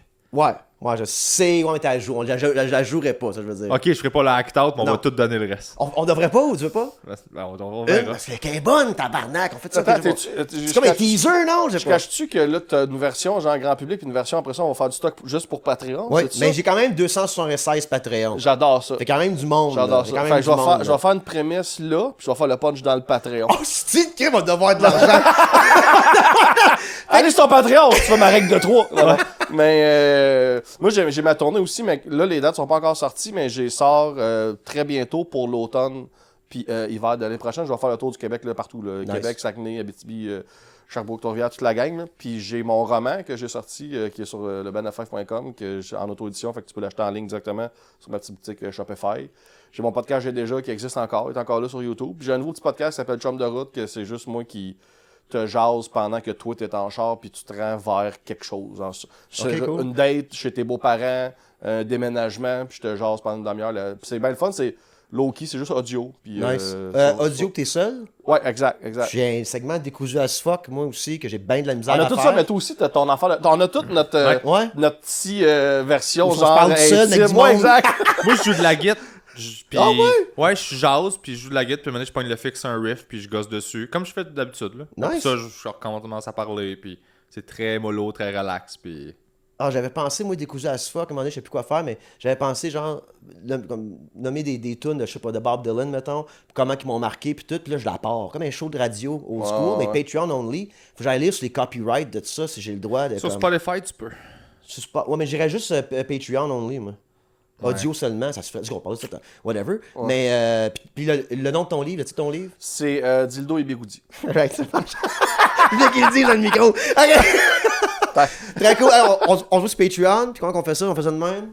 Ouais, je sais, ouais, mais t'as la joué. Je la jouerai pas, ça, je veux dire. Ok, je ferai pas la act-out, mais on Non. va tout donner le reste. On devrait pas ou tu veux pas? On verra. Parce qu'elle est bonne, tabarnak. On fait ça. Attends, C'est comme un teaser, non? Je sais Je pas. cache-tu que là, t'as une version genre grand public, puis une version après ça, on va faire du stock juste pour Patreon? Oui, c'est mais ça? j'ai quand même 276 Patreon. J'adore ça. Fait quand même du monde. J'adore là. Fait ça. quand Fait même que du monde, je vais faire une prémisse là, puis je vais faire le punch dans le Patreon. Oh, c'est qui va devoir de l'argent? Allez sur ton Patreon, tu fais ma règle de 3. Mais moi, j'ai ma tournée aussi, mais là, les dates sont pas encore sorties, mais j'ai sors très bientôt pour l'automne puis hiver de l'année prochaine. Je vais faire le tour du Québec là, partout. Là. Nice. Québec, Saguenay, Abitibi, Sherbrooke, Trois-Rivières, toute la gang. Là. Puis j'ai mon roman que j'ai sorti qui est sur le benf5.com en auto-édition, fait que tu peux l'acheter en ligne directement sur ma petite boutique Shopify. J'ai mon podcast J'ai déjà qui existe encore, il est encore là sur YouTube. Puis j'ai un nouveau petit podcast qui s'appelle Chum de route, que c'est juste moi qui te jase pendant que toi t'es en char puis tu te rends vers quelque chose. Ok, cool. Une date chez tes beaux-parents, un déménagement, puis je te jase pendant une demi-heure. Là. Puis c'est bien le fun, c'est low-key, c'est juste audio. Puis, Nice. Audio, t'es seul? Ouais, exact. J'ai un segment décousu as fuck, moi aussi, que j'ai bien de la misère On a à tout faire. ça, mais toi aussi, t'as ton enfant. On a toute notre, Ouais. notre petite version, Où on se genre. parle tout seul, avec du Ouais, monde. exact. Moi, je joue de la guitare. Puis, Ah ouais? je jase, puis je joue de la guitare, puis maintenant je pogne le fixe un riff, puis je gosse dessus, comme je fais d'habitude. Là. Nice. Puis ça, je recommence à parler, puis C'est très mollo, très relax, puis... Ah, j'avais pensé, moi, décousu à ce fuck, à un moment donné, je sais plus quoi faire, mais j'avais pensé, genre, comme, nommer des tunes de, je sais pas, de Bob Dylan, mettons, puis comment ils m'ont marqué, puis tout, puis là, je la pars. Comme un show de radio old school, mais Patreon only. Faut que j'aille lire sur les copyrights de tout ça, si j'ai le droit de. Sur comme... Spotify, tu peux. Ouais, mais j'irais juste Patreon only, moi. Audio seulement, ça se fait. On parle de ça, whatever. Ouais. Mais, puis le nom de ton livre, le titre de ton livre? C'est Dildo et Bigoudi. Right, ça marche. Je veux qu'il le dise dans le micro. OK! Très cool. Alors, on joue sur Patreon, puis comment on fait ça? On fait ça de même?